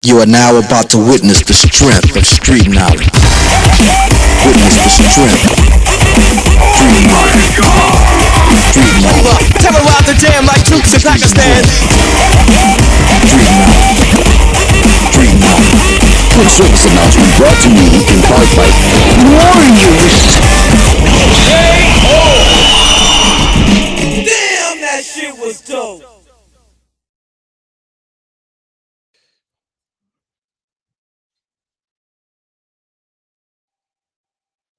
You are now about to witness the strength of street knowledge. Witness the strength. Street knowledge. Street knowledge. Terrorize the jam like troops in Pakistan. Street knowledge. Street knowledge. Quick service announcement brought to you in part by Warriors. Damn, that shit was dope.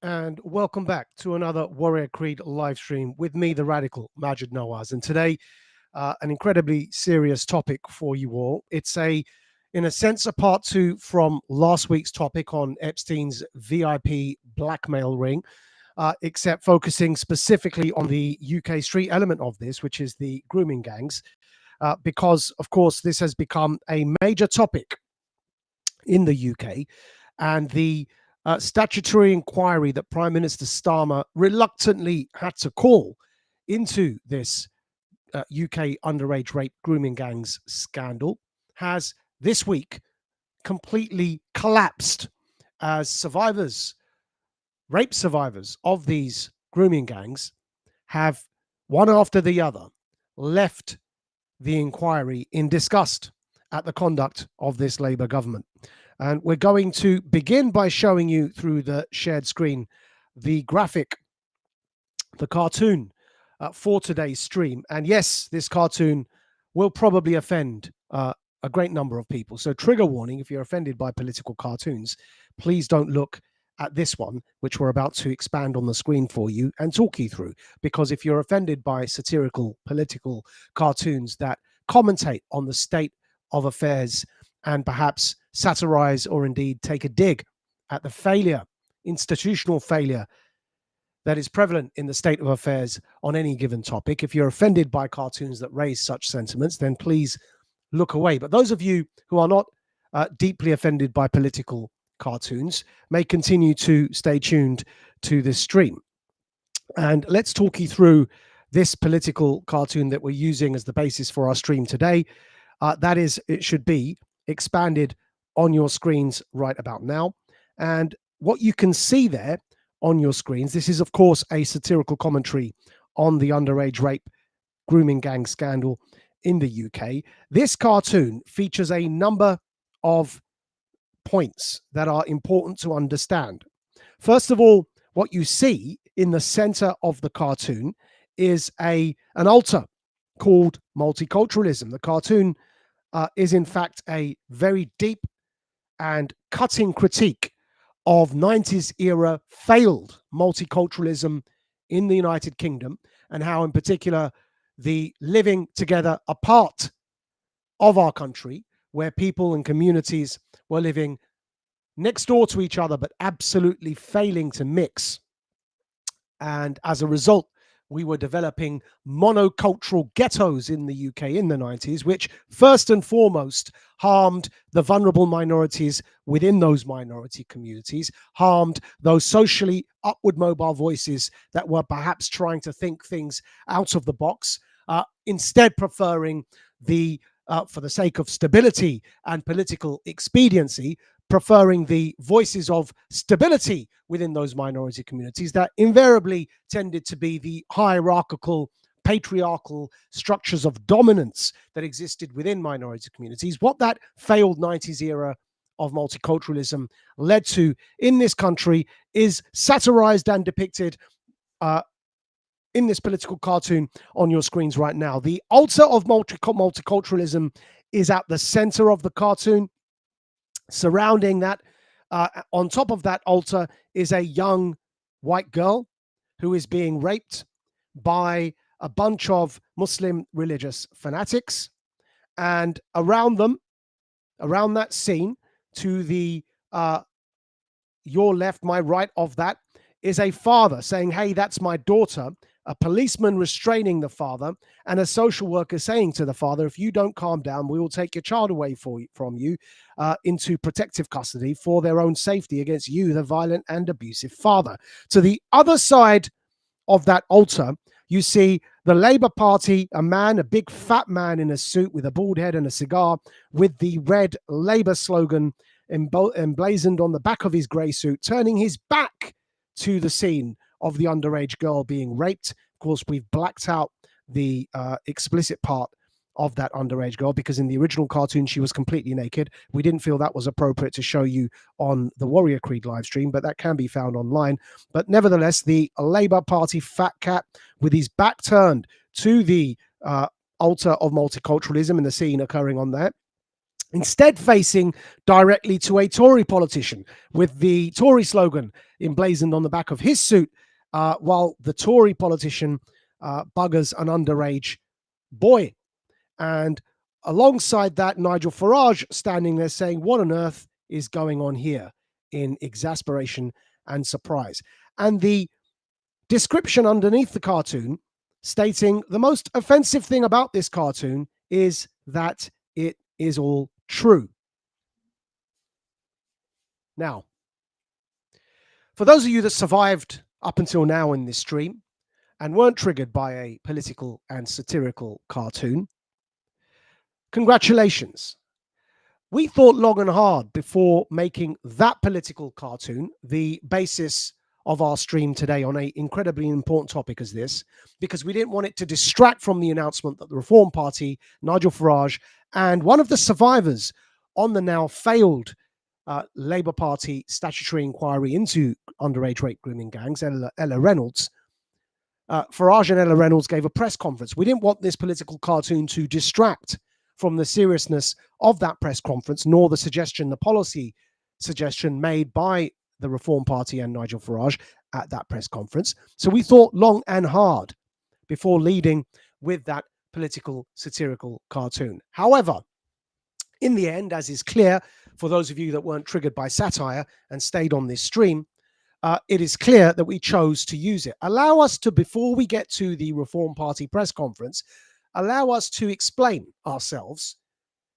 And welcome back to another Warrior Creed live stream with me, the radical Majid Nawaz. And today, an incredibly serious topic for you all. It's in a sense, a part two from last week's topic on Epstein's VIP blackmail ring, except focusing specifically on the UK street element of this, which is the grooming gangs, because, of course, this has become a major topic in the UK, and the statutory inquiry that Prime Minister Starmer reluctantly had to call into this UK underage rape grooming gangs scandal has this week completely collapsed as survivors, rape survivors of these grooming gangs have, one after the other, left the inquiry in disgust at the conduct of this Labour government. And we're going to begin by showing you through the shared screen the graphic, the cartoon for today's stream. And yes, this cartoon will probably offend a great number of people. So trigger warning, if you're offended by political cartoons, please don't look at this one, which we're about to expand on the screen for you and talk you through. Because if you're offended by satirical political cartoons that commentate on the state of affairs and perhaps satirize or indeed take a dig at the failure, institutional failure that is prevalent in the state of affairs on any given topic. If you're offended by cartoons that raise such sentiments, then please look away. But those of you who are not deeply offended by political cartoons may continue to stay tuned to this stream. And let's talk you through this political cartoon that we're using as the basis for our stream today. That is, it should be expanded on your screens right about now. And what you can see there on your screens, this is, of course, a satirical commentary on the underage rape grooming gang scandal in the UK. This cartoon features a number of points that are important to understand. First of all, what you see in the center of the cartoon is an altar called multiculturalism. The cartoon is in fact a very deep and cutting critique of 90s era failed multiculturalism in the United Kingdom, and how in particular the living together apart of our country, where people and communities were living next door to each other but absolutely failing to mix. And as a result, we were developing monocultural ghettos in the UK in the 90s, which first and foremost harmed the vulnerable minorities within those minority communities, harmed those socially upward mobile voices that were perhaps trying to think things out of the box, instead preferring for the sake of stability and political expediency, preferring the voices of stability within those minority communities that invariably tended to be the hierarchical, patriarchal structures of dominance that existed within minority communities. What that failed 90s era of multiculturalism led to in this country is satirized and depicted in this political cartoon on your screens right now. The altar of multiculturalism is at the center of the cartoon. Surrounding that, on top of that altar, is a young white girl who is being raped by a bunch of Muslim religious fanatics. And around them, around that scene, to the your left, my right of that, is a father saying, "Hey, that's my daughter." A policeman restraining the father, and a social worker saying to the father, "If you don't calm down, we will take your child away from you into protective custody for their own safety against you, the violent and abusive father." To the other side of that altar, you see The Labour Party, a man, a big fat man in a suit with a bald head and a cigar, with the red Labour slogan emblazoned on the back of his grey suit, turning his back to the scene of the underage girl being raped. Of course, we've blacked out the explicit part of that underage girl because in the original cartoon she was completely naked. We didn't feel that was appropriate to show you on the Warrior Creed live stream, but that can be found online. But nevertheless, the Labour Party fat cat with his back turned to the altar of multiculturalism and the scene occurring on there, instead facing directly to a Tory politician with the Tory slogan emblazoned on the back of his suit, while the Tory politician buggers an underage boy. And alongside that, Nigel Farage standing there saying, what on earth is going on here, in exasperation and surprise. And the description underneath the cartoon stating the most offensive thing about this cartoon is that it is all true. Now, for those of you that survived up until now in this stream and weren't triggered by a political and satirical cartoon, congratulations. We thought long and hard before making that political cartoon the basis of our stream today on an incredibly important topic as this, because we didn't want it to distract from the announcement that the Reform Party, Nigel Farage, and one of the survivors on the now failed Labour Party statutory inquiry into underage rape grooming gangs, Ella Reynolds, Farage and Ella Reynolds gave a press conference. We didn't want this political cartoon to distract from the seriousness of that press conference, nor the policy suggestion made by the Reform Party and Nigel Farage at that press conference. So we thought long and hard before leading with that political satirical cartoon. However, in the end, as is clear for those of you that weren't triggered by satire and stayed on this stream, it is clear that we chose to use it. Allow us to, before we get to the Reform Party press conference, allow us to explain ourselves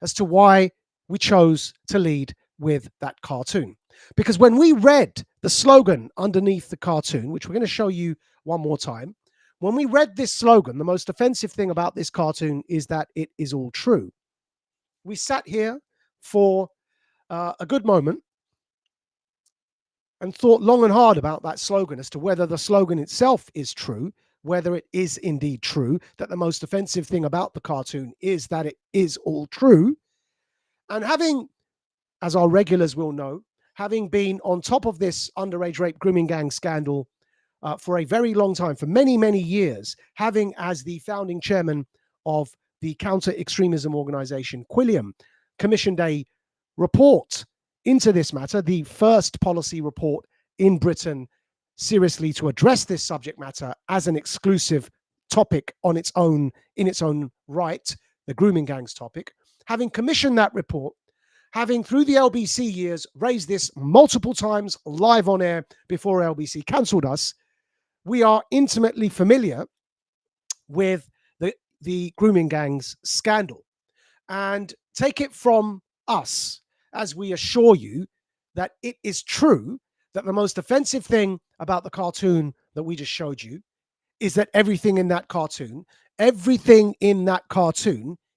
as to why we chose to lead with that cartoon. Because when we read the slogan underneath the cartoon, which we're going to show you one more time, when we read this slogan, the most offensive thing about this cartoon is that it is all true. We sat here for a good moment and thought long and hard about that slogan as to whether the slogan itself is true, whether it is indeed true, that the most offensive thing about the cartoon is that it is all true. And having, as our regulars will know, having been on top of this underage rape grooming gang scandal for a very long time, for many, many years, having as the founding chairman of the counter-extremism organization, Quilliam, commissioned a report into this matter, the first policy report in Britain seriously to address this subject matter as an exclusive topic on its own, in its own right, the grooming gangs topic. Having commissioned that report, having through the LBC years raised this multiple times live on air before LBC cancelled us, we are intimately familiar with the grooming gangs scandal. And take it from us as we assure you that it is true that the most offensive thing about the cartoon that we just showed you is that everything in that cartoon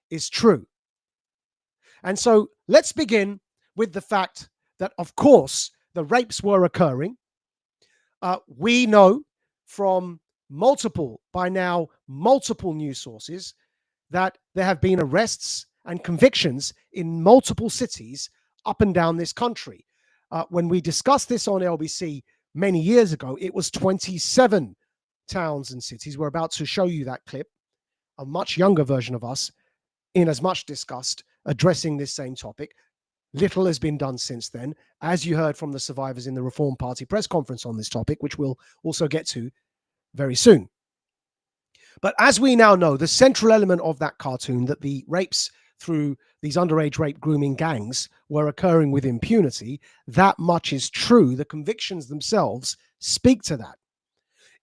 is true. And so let's begin with the fact that, of course, the rapes were occurring. We know from multiple news sources that there have been arrests and convictions in multiple cities up and down this country. When we discussed this on LBC many years ago, it was 27 towns and cities. We're about to show you that clip, a much younger version of us, in as much disgust, addressing this same topic. Little has been done since then, as you heard from the survivors in the Reform Party press conference on this topic, which we'll also get to very soon. But as we now know, the central element of that cartoon, that the rapes through these underage rape grooming gangs were occurring with impunity, that much is true. The convictions themselves speak to that.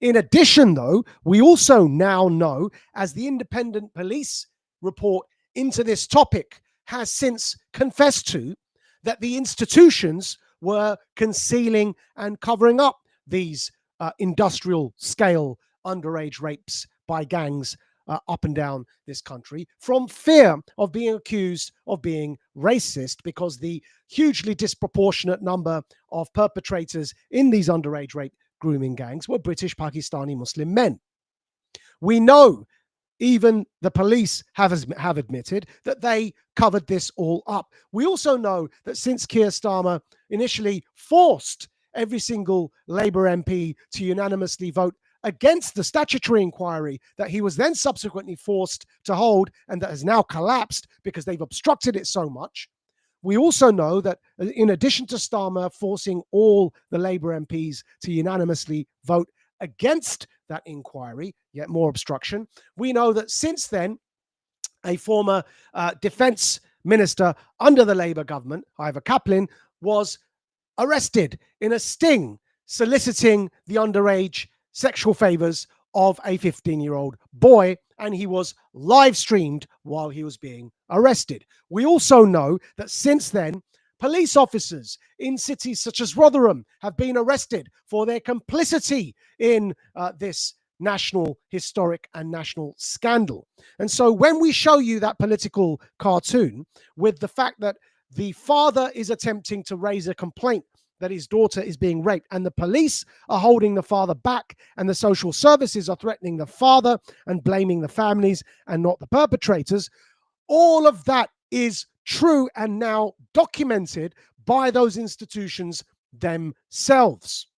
In addition, though, we also now know, as the independent police report into this topic has since confessed to, that the institutions were concealing and covering up these industrial scale underage rapes by gangs up and down this country from fear of being accused of being racist, because the hugely disproportionate number of perpetrators in these underage rape grooming gangs were British Pakistani Muslim men. We know even the police have admitted that they covered this all up. We also know that since Keir Starmer initially forced every single Labour MP to unanimously vote against the statutory inquiry that he was then subsequently forced to hold, and that has now collapsed because they've obstructed it so much. We also know that in addition to Starmer forcing all the Labour MPs to unanimously vote against that inquiry, yet more obstruction, we know that since then, a former defence minister under the Labour government, Ivor Kaplan, was arrested in a sting soliciting the underage sexual favours of a 15-year-old boy, and he was live streamed while he was being arrested. We also know that since then, police officers in cities such as Rotherham have been arrested for their complicity in this national, historic and national scandal. And so when we show you that political cartoon with the fact that the father is attempting to raise a complaint that his daughter is being raped, and the police are holding the father back, and the social services are threatening the father and blaming the families and not the perpetrators, all of that is true and now documented by those institutions themselves.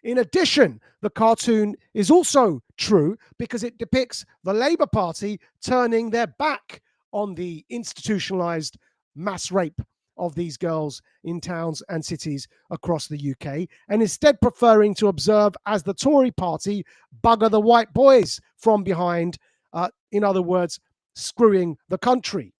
In addition, the cartoon is also true because it depicts the Labour Party turning their back on the institutionalized mass rape of these girls in towns and cities across the UK, and instead preferring to observe as the Tory party bugger the white boys from behind, in other words, screwing the country,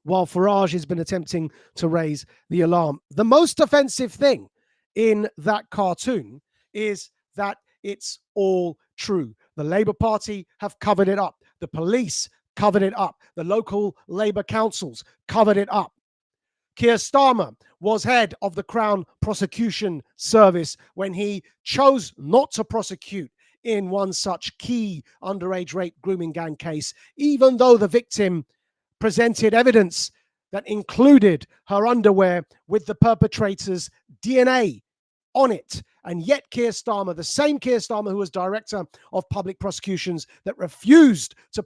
while Farage has been attempting to raise the alarm. The most offensive thing in that cartoon is that it's all true. The Labour Party have covered it up. The police covered it up. The local Labour councils covered it up. Keir Starmer was head of the Crown Prosecution Service when he chose not to prosecute in one such key underage rape grooming gang case, even though the victim presented evidence that included her underwear with the perpetrator's DNA on it. And yet Keir Starmer, the same Keir Starmer who was director of public prosecutions that refused to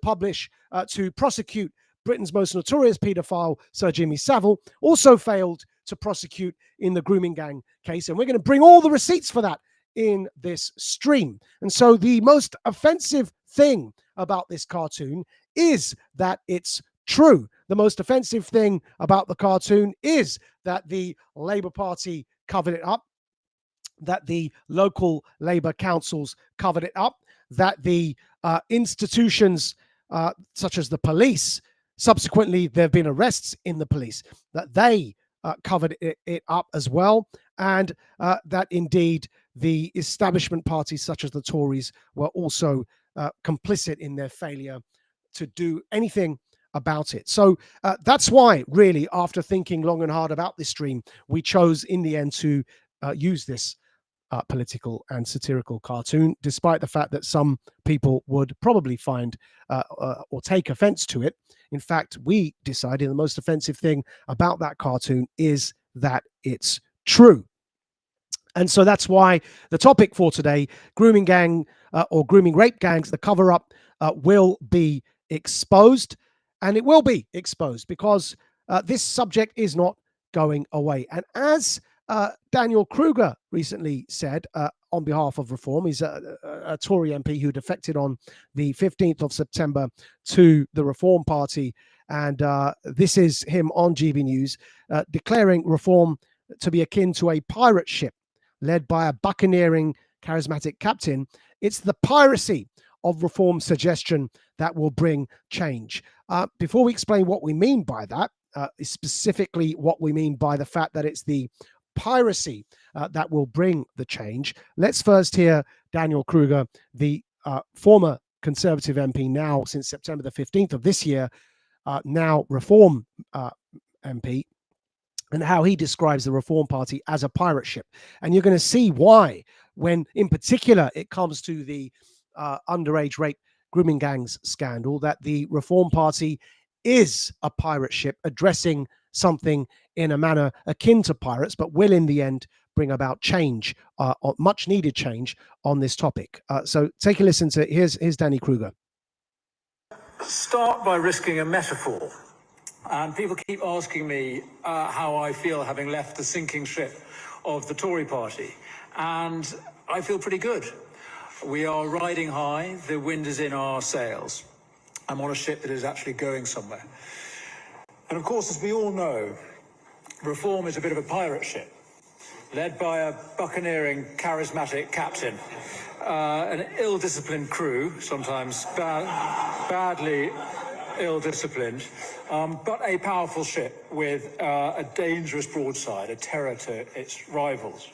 prosecute Britain's most notorious paedophile, Sir Jimmy Savile, also failed to prosecute in the grooming gang case. And we're going to bring all the receipts for that in this stream. And so the most offensive thing about this cartoon is that it's true. The most offensive thing about the cartoon is that the Labour Party covered it up, that the local Labour councils covered it up, that the institutions such as the police, subsequently there have been arrests in the police, that they covered it up as well, and that indeed the establishment parties such as the Tories were also complicit in their failure to do anything about it. So that's why, really, after thinking long and hard about this stream, we chose in the end to use this political and satirical cartoon, despite the fact that some people would probably find or take offense to it. In fact, we decided the most offensive thing about that cartoon is that it's true. And so that's why the topic for today, grooming gang or grooming rape gangs, the cover up will be exposed. And it will be exposed because this subject is not going away. And as Daniel Kruger recently said on behalf of Reform, he's a Tory MP who defected on the 15th of September to the Reform Party. And this is him on GB News declaring Reform to be akin to a pirate ship led by a buccaneering charismatic captain. It's the piracy of Reform's suggestion that will bring change. Before we explain what we mean by that, specifically what we mean by the fact that it's the piracy that will bring the change, let's first hear Daniel Kruger, the former Conservative MP, now since September the 15th of this year, now Reform MP, and how he describes the Reform Party as a pirate ship. And you're going to see why, when in particular it comes to the underage rape grooming gangs scandal that the Reform Party is a pirate ship addressing something in a manner akin to pirates, but will in the end bring about change, much needed change on this topic. So take a listen to, here's Danny Kruger. Start by risking a metaphor. And people keep asking me how I feel having left the sinking ship of the Tory party. And I feel pretty good. We are riding high, the wind is in our sails. I'm on a ship that is actually going somewhere. And of course, as we all know, Reform is a bit of a pirate ship, led by a buccaneering, charismatic captain, an ill-disciplined crew, sometimes badly ill-disciplined, but a powerful ship with a dangerous broadside, a terror to its rivals.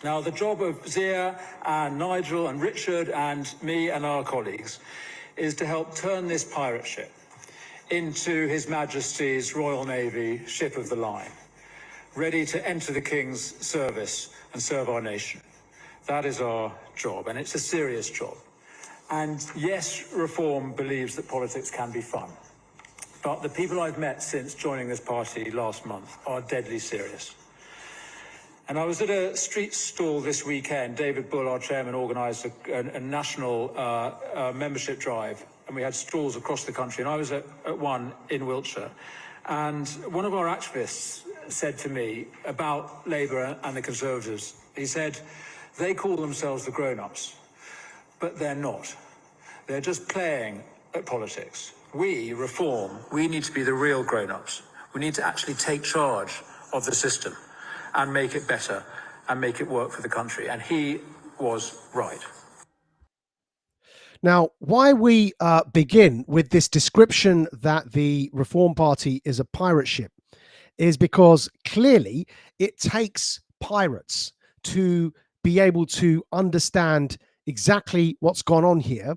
Now, the job of Zia and Nigel and Richard and me and our colleagues is to help turn this pirate ship into His Majesty's Royal Navy ship of the line, ready to enter the King's service and serve our nation. That is our job, and it's a serious job. And yes, Reform believes that politics can be fun. But the people I've met since joining this party last month are deadly serious. And I was at a street stall this weekend. David Bull, our chairman, organised a national membership drive, and we had stalls across the country. And I was at one in Wiltshire. And one of our activists said to me about Labour and the Conservatives, he said, they call themselves the grown-ups, but they're not. They're just playing at politics. We, Reform, we need to be the real grown-ups. We need to actually take charge of the system and make it better and make it work for the country. And he was right. Now, why we begin with this description that the Reform Party is a pirate ship is because clearly it takes pirates to be able to understand exactly what's gone on here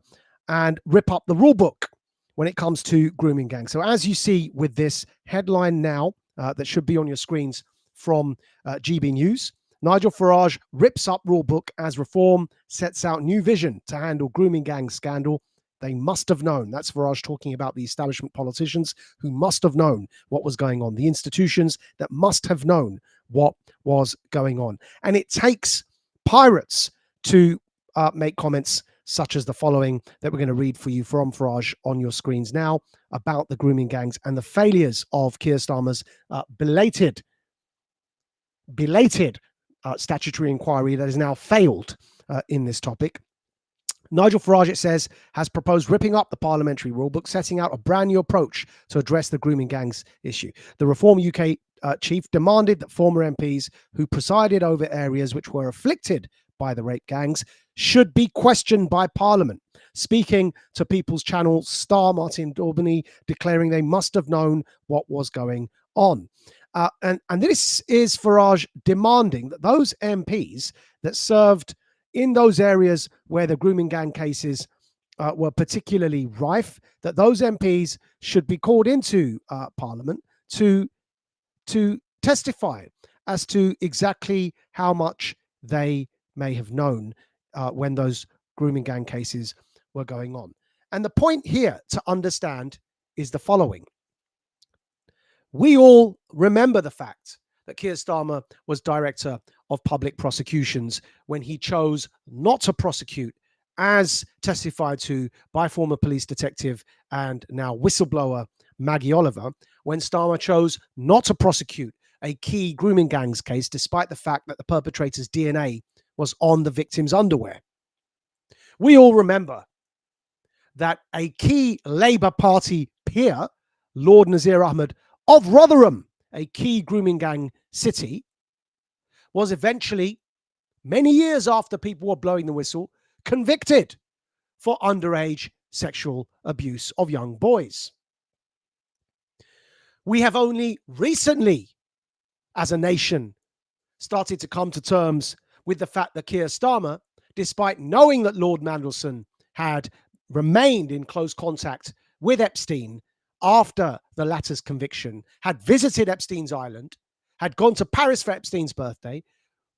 and rip up the rule book when it comes to grooming gangs. So as you see with this headline now that should be on your screens from GB News, Nigel Farage rips up rule book as Reform sets out new vision to handle grooming gang scandal. They must have known. That's Farage talking about the establishment politicians who must have known what was going on, the institutions that must have known what was going on. And it takes pirates to make comments such as the following that we're going to read for you from Farage on your screens now about the grooming gangs and the failures of Keir Starmer's belated statutory inquiry that has now failed in this topic. Nigel Farage, it says, has proposed ripping up the parliamentary rulebook, setting out a brand new approach to address the grooming gangs issue. The Reform UK chief demanded that former MPs who presided over areas which were afflicted by the rape gangs should be questioned by Parliament. Speaking to People's Channel star Martin Daubeny, declaring they must have known what was going on. And this is Farage demanding that those MPs that served in those areas where the grooming gang cases were particularly rife, that those MPs should be called into Parliament to testify as to exactly how much they may have known when those grooming gang cases were going on. And the point here to understand is the following. We all remember the fact that Keir Starmer was Director of Public Prosecutions when he chose not to prosecute, as testified to by former police detective and now whistleblower Maggie Oliver, when Starmer chose not to prosecute a key grooming gangs case, despite the fact that the perpetrator's DNA was on the victim's underwear. We all remember that a key Labour Party peer, Lord Nazir Ahmed of Rotherham, a key grooming gang city, was eventually, many years after people were blowing the whistle, convicted for underage sexual abuse of young boys. We have only recently, as a nation, started to come to terms with the fact that Keir Starmer, despite knowing that Lord Mandelson had remained in close contact with Epstein after the latter's conviction, had visited Epstein's island, had gone to Paris for Epstein's birthday,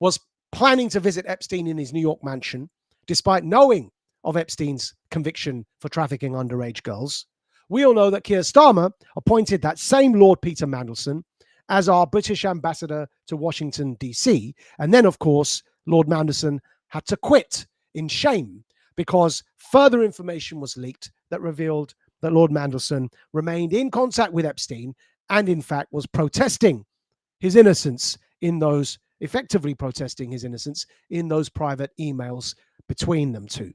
was planning to visit Epstein in his New York mansion, despite knowing of Epstein's conviction for trafficking underage girls. We all know that Keir Starmer appointed that same Lord Peter Mandelson as our British ambassador to Washington, D.C. And then, of course, Lord Mandelson had to quit in shame because further information was leaked that revealed that Lord Mandelson remained in contact with Epstein and, in fact, was protesting his innocence in those, effectively protesting his innocence in those private emails between them two.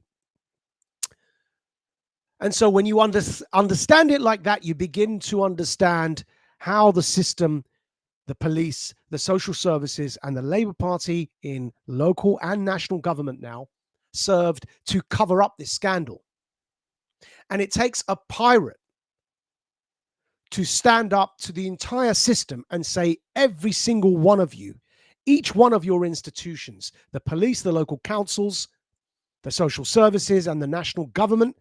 And so when you understand it like that, you begin to understand how the system, the police, the social services, and the Labour Party in local and national government now served to cover up this scandal. And it takes a pirate to stand up to the entire system and say, every single one of you, each one of your institutions, the police, the local councils, the social services, and the national government,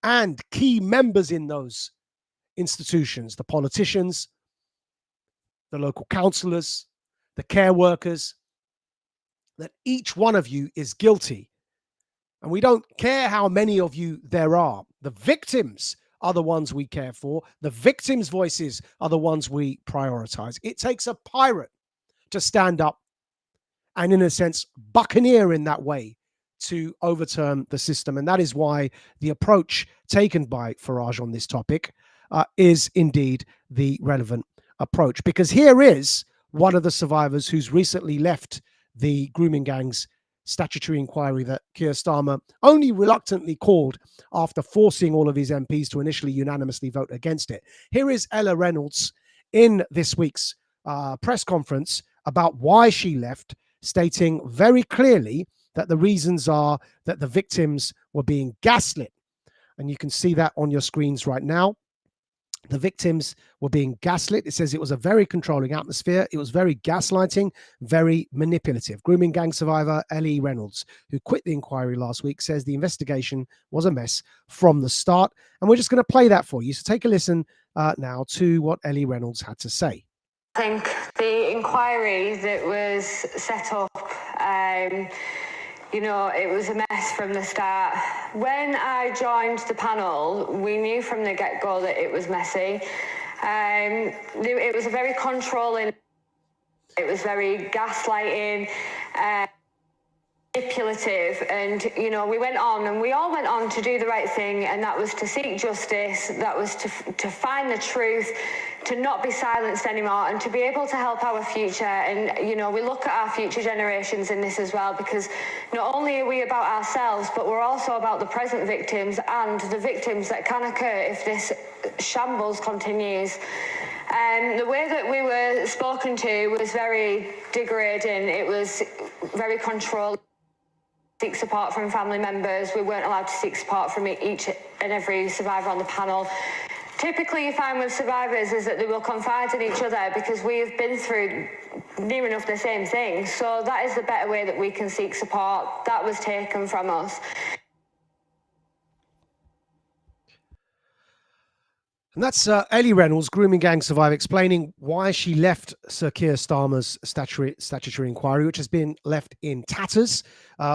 and key members in those institutions, the politicians, the local councillors, the care workers, that each one of you is guilty. And we don't care how many of you there are. The victims are the ones we care for. The victims' voices are the ones we prioritize. It takes a pirate to stand up and, in a sense, buccaneer in that way to overturn the system. And that is why the approach taken by Farage on this topic is indeed the relevant approach. Because here is one of the survivors who's recently left the grooming gang's statutory inquiry that Keir Starmer only reluctantly called after forcing all of his MPs to initially unanimously vote against it. Here is Ella Reynolds in this week's press conference about why she left, stating very clearly that the reasons are that the victims were being gaslit. And you can see that on your screens right now. The victims were being gaslit. It says it was a very controlling atmosphere. It was very gaslighting, very manipulative. Grooming gang survivor Ellie Reynolds, who quit the inquiry last week, says the investigation was a mess from the start. And we're just going to play that for you. So take a listen now to what Ellie Reynolds had to say. I think the inquiry that was set up, it was a mess from the start. When I joined the panel, we knew from the get-go that it was messy. It was a very controlling, it was very gaslighting, manipulative, and we went on, and we all went on to do the right thing, and that was to seek justice, that was to find the truth, to not be silenced anymore, and to be able to help our future. And we look at our future generations in this as well, because not only are we about ourselves, but we're also about the present victims and the victims that can occur if this shambles continues. And the way that we were spoken to was very degrading. It was very controlling. Seek support from family members. We weren't allowed to seek support from each and every survivor on the panel. Typically, you find with survivors is that they will confide in each other because we have been through near enough the same thing. So that is the better way that we can seek support. That was taken from us. And that's Ellie Reynolds, grooming gang survivor, explaining why she left Sir Keir Starmer's statutory inquiry, which has been left in tatters,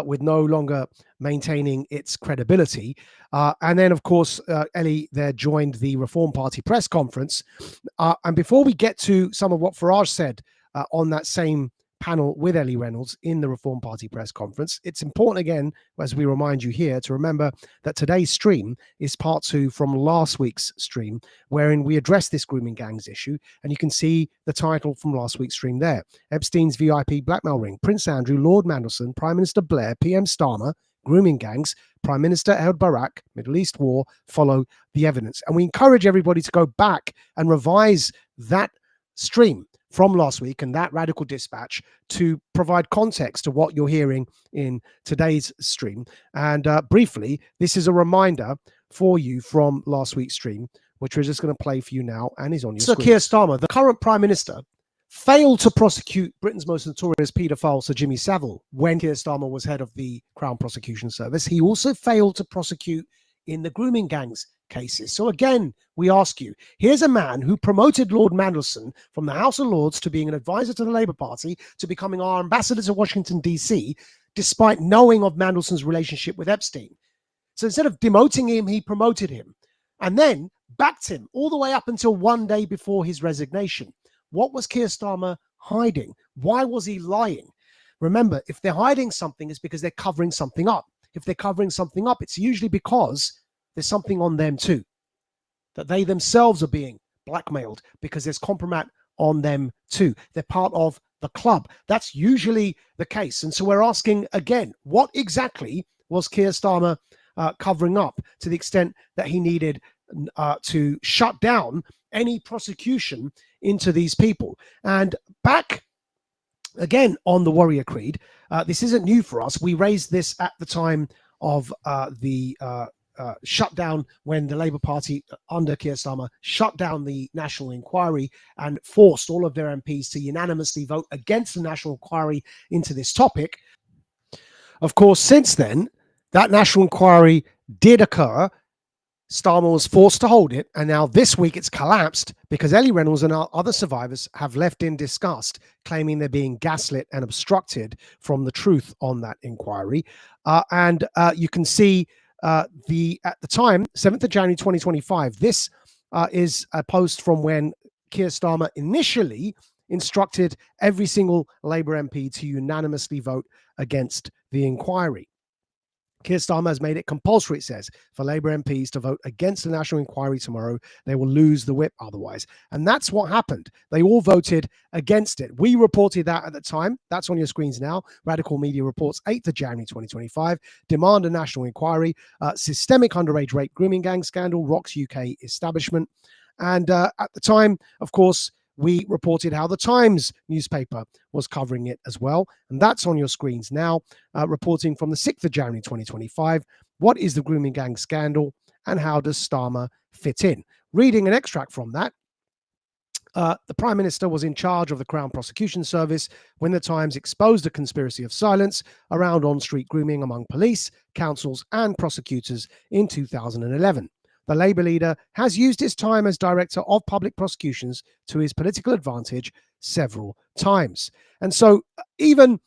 with no longer maintaining its credibility. And then, of course, Ellie there joined the Reform Party press conference. And before we get to some of what Farage said on that same panel with Ellie Reynolds in the Reform Party press conference, it's important, again, as we remind you here, to remember that today's stream is part 2 from last week's stream, wherein we address this grooming gangs issue. And you can see the title from last week's stream there: Epstein's VIP blackmail ring, Prince Andrew, Lord Mandelson, Prime Minister Blair, PM Starmer, grooming gangs, Prime Minister Ehud Barak, Middle East war, follow the evidence. And we encourage everybody to go back and revise that stream from last week and that radical dispatch to provide context to what you're hearing in today's stream. And briefly, this is a reminder for you from last week's stream, which we're just going to play for you now and is on your screen. Sir Keir Starmer, the current Prime Minister, failed to prosecute Britain's most notorious paedophile, Sir Jimmy Savile, when Keir Starmer was head of the Crown Prosecution Service. He also failed to prosecute in the grooming gangs cases. So again, we ask you, here's a man who promoted Lord Mandelson from the House of Lords to being an advisor to the Labour Party, to becoming our ambassador to Washington, D.C., despite knowing of Mandelson's relationship with Epstein. So instead of demoting him, he promoted him and then backed him all the way up until one day before his resignation. What was Keir Starmer hiding? Why was he lying? Remember, if they're hiding something, it's because they're covering something up. If they're covering something up, it's usually because there's something on them too, that they themselves are being blackmailed because there's compromise on them too. They're part of the club. That's usually the case. And so we're asking again, what exactly was Keir Starmer covering up to the extent that he needed to shut down any prosecution into these people? And back again on the Warrior Creed, this isn't new for us. We raised this at the time of the shutdown, when the Labour Party under Keir Starmer shut down the National Inquiry and forced all of their MPs to unanimously vote against the National Inquiry into this topic. Of course, since then, that National Inquiry did occur. Starmer was forced to hold it, and now this week it's collapsed because Ellie Reynolds and our other survivors have left in disgust, claiming they're being gaslit and obstructed from the truth on that inquiry. And you can see at the time, 7th of January 2025, this is a post from when Keir Starmer initially instructed every single Labour MP to unanimously vote against the inquiry. Keir Starmer has made it compulsory, it says, for Labour MPs to vote against the National Inquiry tomorrow. They will lose the whip otherwise. And that's what happened. They all voted against it. We reported that at the time. That's on your screens now. Radical Media reports 8th of January 2025. Demand a National Inquiry. Systemic underage rape grooming gang scandal rocks UK establishment. And at the time, of course, we reported how the Times newspaper was covering it as well. And that's on your screens now, reporting from the 6th of January 2025. What is the grooming gang scandal and how does Starmer fit in? Reading an extract from that, the Prime Minister was in charge of the Crown Prosecution Service when the Times exposed a conspiracy of silence around on-street grooming among police, councils and prosecutors in 2011. The Labour leader has used his time as Director of Public Prosecutions to his political advantage several times. And so even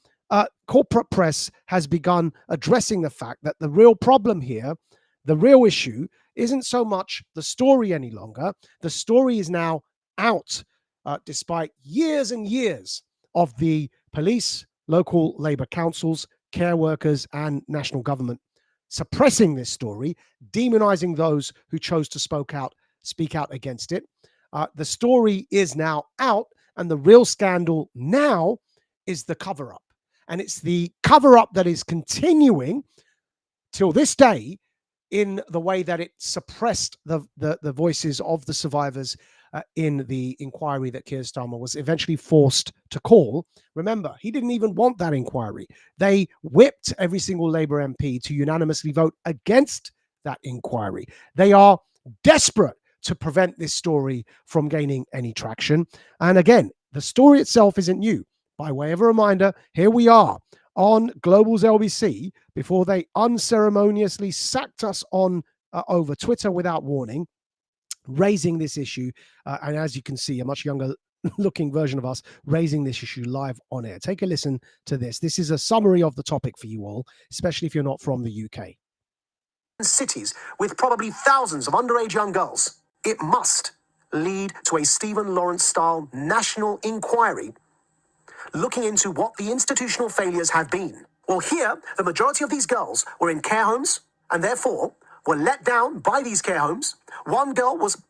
corporate press has begun addressing the fact that the real problem here, the real issue, isn't so much the story any longer. The story is now out, despite years and years of the police, local Labour councils, care workers and national government suppressing this story, demonizing those who chose to speak out against it. The story is now out, and the real scandal now is the cover-up. And it's the cover-up that is continuing till this day in the way that it suppressed the voices of the survivors in the inquiry that Keir Starmer was eventually forced to call. Remember, he didn't even want that inquiry. They whipped every single Labour MP to unanimously vote against that inquiry. They are desperate to prevent this story from gaining any traction. And again, the story itself isn't new. By way of a reminder, here we are on Global's LBC before they unceremoniously sacked us on over Twitter without warning, raising this issue. And as you can see, a much younger looking version of us raising this issue live on air. Take a listen to this. This is a summary of the topic for you all, especially if you're not from the UK. Cities with probably thousands of underage young girls. It must lead to a Stephen Lawrence-style national inquiry looking into what the institutional failures have been. Well, here, the majority of these girls were in care homes and therefore were let down by these care homes. One girl was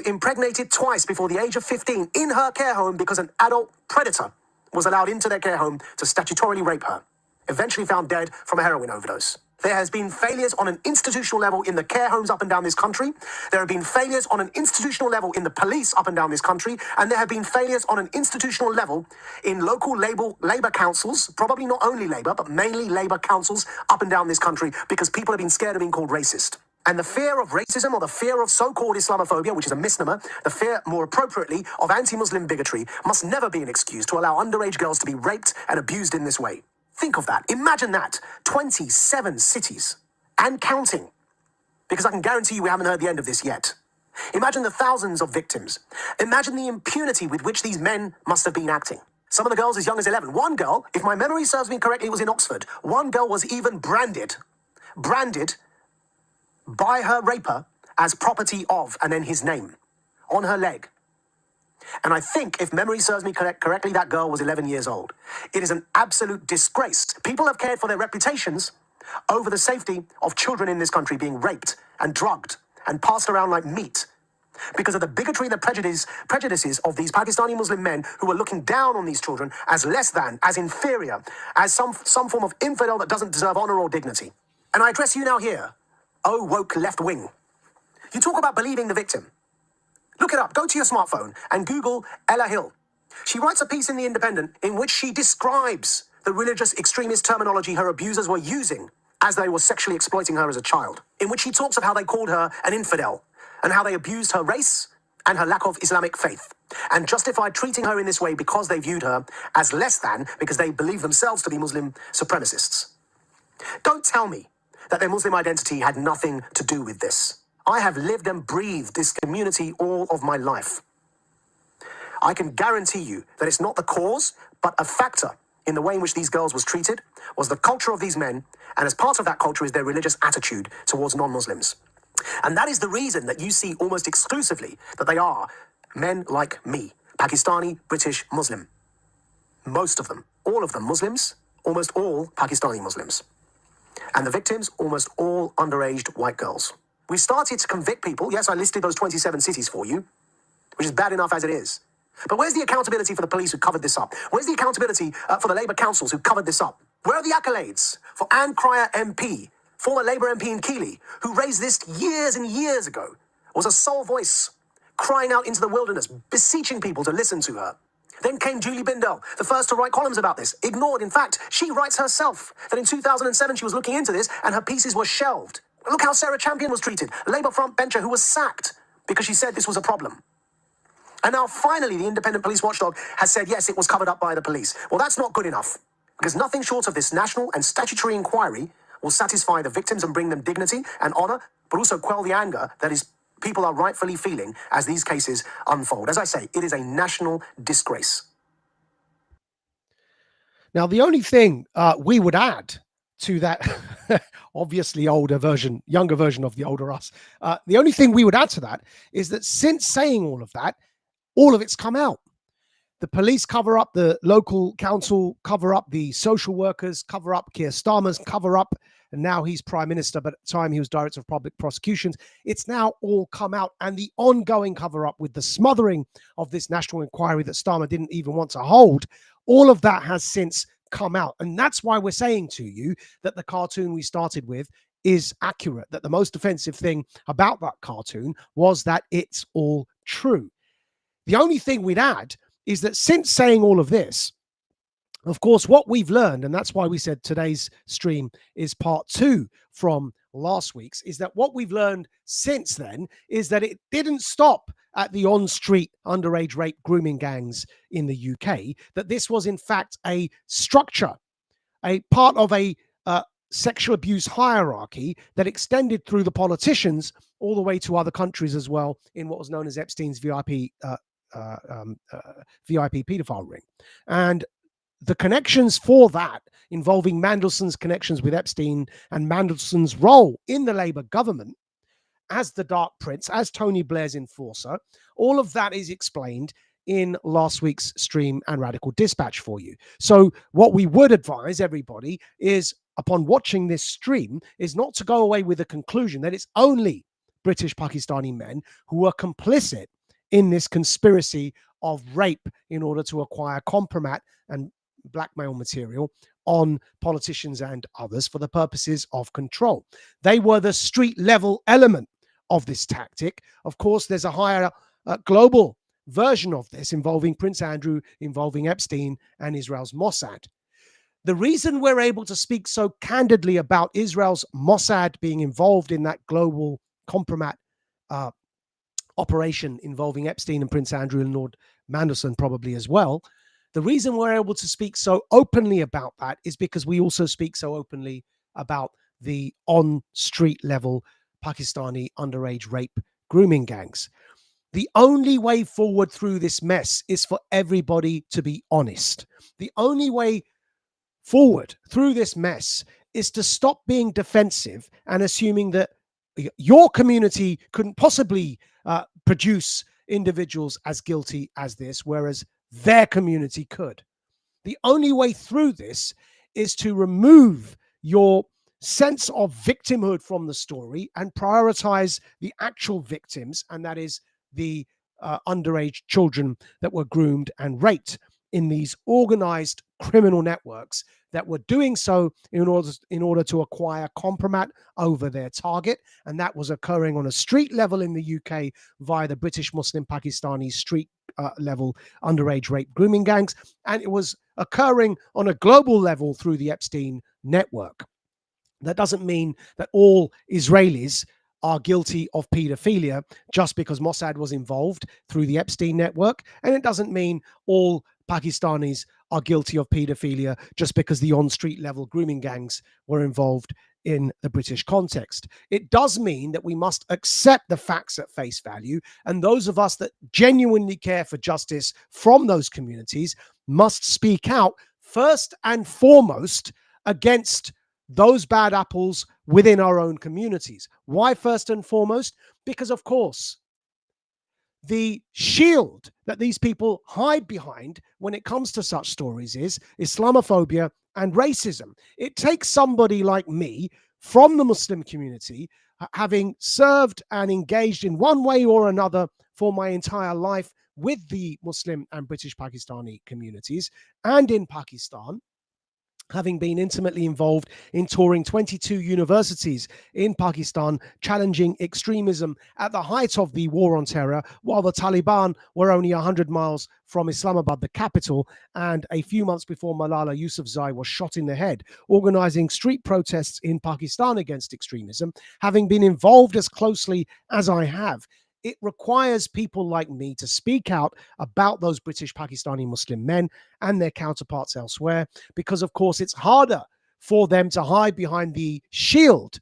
impregnated twice before the age of 15 in her care home because an adult predator was allowed into their care home to statutorily rape her. Eventually found dead from a heroin overdose. There has been failures on an institutional level in the care homes up and down this country. There have been failures on an institutional level in the police up and down this country. And there have been failures on an institutional level in local Labour councils, probably not only Labour, but mainly Labour councils up and down this country because people have been scared of being called racist. And the fear of racism or the fear of so-called Islamophobia, which is a misnomer, the fear, more appropriately, of anti-Muslim bigotry must never be an excuse to allow underage girls to be raped and abused in this way. Think of that. Imagine that. 27 cities and counting. Because I can guarantee you we haven't heard the end of this yet. Imagine the thousands of victims. Imagine the impunity with which these men must have been acting. Some of the girls as young as 11. One girl, if my memory serves me correctly, was in Oxford. One girl was even branded by her raper as property of, and then his name on her leg. And I think, if memory serves me correctly, that girl was 11 years old. It is an absolute disgrace. People have cared for their reputations over the safety of children in this country being raped and drugged and passed around like meat because of the bigotry and the prejudices of these Pakistani Muslim men who are looking down on these children as less than, as inferior, as some form of infidel that doesn't deserve honor or dignity. And I address you now here, oh woke left wing. You talk about believing the victim. Look it up. Go to your smartphone and Google Ella Hill. She writes a piece in The Independent in which she describes the religious extremist terminology her abusers were using as they were sexually exploiting her as a child, in which she talks of how they called her an infidel and how they abused her race and her lack of Islamic faith and justified treating her in this way because they viewed her as less than, because they believe themselves to be Muslim supremacists. Don't tell me that their Muslim identity had nothing to do with this. I have lived and breathed this community all of my life. I can guarantee you that it's not the cause, but a factor in the way in which these girls was treated was the culture of these men, and as part of that culture is their religious attitude towards non-Muslims. And that is the reason that you see almost exclusively that they are men like me, Pakistani, British, Muslim. Most of them, all of them Muslims, almost all Pakistani Muslims. And the victims, almost all underaged white girls. We started to convict people. Yes, I listed those 27 cities for you, which is bad enough as it is. But where's the accountability for the police who covered this up? Where's the accountability for the Labour councils who covered this up? Where are the accolades for Anne Cryer MP, former Labour MP in Keighley, who raised this years and years ago, was a sole voice, crying out into the wilderness, beseeching people to listen to her? Then came Julie Bindel, the first to write columns about this, ignored. In fact, she writes herself that in 2007 she was looking into this and her pieces were shelved. Look how Sarah Champion was treated, a Labour front bencher who was sacked because she said this was a problem. And now finally the independent police watchdog has said, yes, it was covered up by the police. Well, that's not good enough, because nothing short of this national and statutory inquiry will satisfy the victims and bring them dignity and honour, but also quell the anger that is people are rightfully feeling as these cases unfold. As I say, it is a national disgrace. Now, the only thing we would add to that obviously younger version of the older us, the only thing we would add to that is that since saying all of that, all of it's come out. The police cover up, the local council cover up, the social workers cover up, Keir Starmer's cover up, and now he's prime minister, but at the time he was director of public prosecutions. It's now all come out, and the ongoing cover up with the smothering of this national inquiry that Starmer didn't even want to hold, all of that has since come out. And that's why we're saying to you that the cartoon we started with is accurate, that the most offensive thing about that cartoon was that it's all true. The only thing we'd add is that since saying all of this, of course, what we've learned, and that's why we said today's stream is part 2 from last week's, is that what we've learned since then is that it didn't stop at the on-street underage rape grooming gangs in the UK, that this was in fact a structure, a part of a sexual abuse hierarchy that extended through the politicians all the way to other countries as well, in what was known as Epstein's VIP paedophile ring. And the connections for that, involving Mandelson's connections with Epstein and Mandelson's role in the Labour government as the Dark Prince, as Tony Blair's enforcer, all of that is explained in last week's stream and Radical Dispatch for you. So what we would advise everybody is, upon watching this stream, is not to go away with the conclusion that it's only British Pakistani men who are complicit in this conspiracy of rape in order to acquire compromat and blackmail material on politicians and others for the purposes of control. They were the street level element of this tactic. Of course, there's a higher global version of this involving Prince Andrew, involving Epstein and Israel's Mossad. The reason we're able to speak so candidly about Israel's Mossad being involved in that global compromat operation involving Epstein and Prince Andrew and Lord Mandelson probably as well, the reason we're able to speak so openly about that is because we also speak so openly about the on-street level Pakistani underage rape grooming gangs. The only way forward through this mess is for everybody to be honest. The only way forward through this mess is to stop being defensive and assuming that your community couldn't possibly produce individuals as guilty as this, whereas their community could. The only way through this is to remove your sense of victimhood from the story and prioritize the actual victims, and that is the underage children that were groomed and raped in these organized criminal networks that were doing so in order to acquire compromat over their target. And that was occurring on a street level in the UK via the British Muslim Pakistani street level underage rape grooming gangs. And it was occurring on a global level through the Epstein network. That doesn't mean that all Israelis are guilty of paedophilia just because Mossad was involved through the Epstein network. And it doesn't mean all Pakistanis are guilty of paedophilia just because the on-street level grooming gangs were involved in the British context. It does mean that we must accept the facts at face value, and those of us that genuinely care for justice from those communities must speak out first and foremost against those bad apples within our own communities. Why first and foremost? Because, of course, the shield that these people hide behind when it comes to such stories is Islamophobia and racism. It takes somebody like me from the Muslim community, having served and engaged in one way or another for my entire life with the Muslim and British Pakistani communities and in Pakistan, having been intimately involved in touring 22 universities in Pakistan, challenging extremism at the height of the war on terror, while the Taliban were only 100 miles from Islamabad, the capital, and a few months before Malala Yousafzai was shot in the head, organizing street protests in Pakistan against extremism, having been involved as closely as I have. It requires people like me to speak out about those British Pakistani Muslim men and their counterparts elsewhere, because, of course, it's harder for them to hide behind the shield,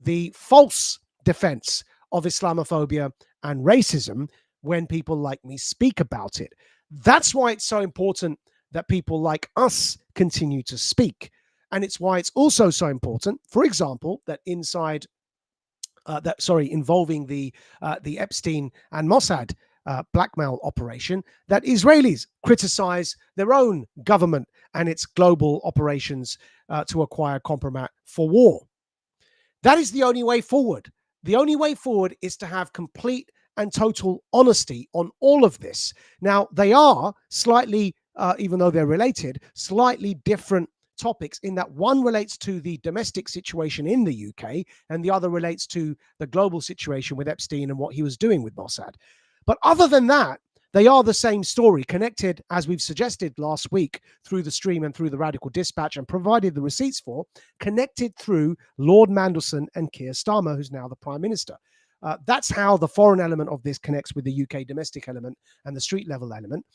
the false defense of Islamophobia and racism when people like me speak about it. That's why it's so important that people like us continue to speak. And it's why it's also so important, for example, that involving the Epstein and Mossad blackmail operation, that Israelis criticize their own government and its global operations to acquire compromat for war. That is the only way forward. The only way forward is to have complete and total honesty on all of this. Now, they are slightly, even though they're related, slightly different topics, in that one relates to the domestic situation in the UK and the other relates to the global situation with Epstein and what he was doing with Mossad. But other than that, they are the same story, connected, as we've suggested last week, through the stream and through the Radical Dispatch and provided the receipts for, connected through Lord Mandelson and Keir Starmer, who's now the Prime Minister. That's how the foreign element of this connects with the UK domestic element and the street level element.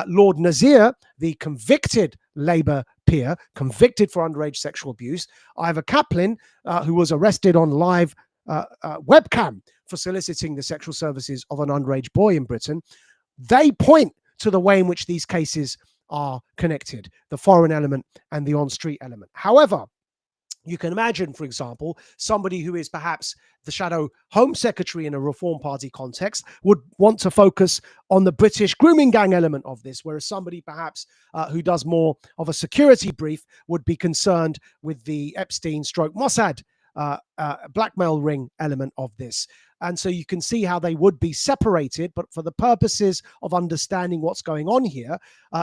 Lord Nazir, the convicted Labour peer, convicted for underage sexual abuse. Ivor Kaplan, who was arrested on live webcam for soliciting the sexual services of an underage boy in Britain. They point to the way in which these cases are connected, the foreign element and the on-street element. However, you can imagine, for example, somebody who is perhaps the shadow Home Secretary in a Reform Party context would want to focus on the British grooming gang element of this, whereas somebody perhaps who does more of a security brief would be concerned with the Epstein stroke Mossad blackmail ring element of this. And so you can see how they would be separated, but for the purposes of understanding what's going on here,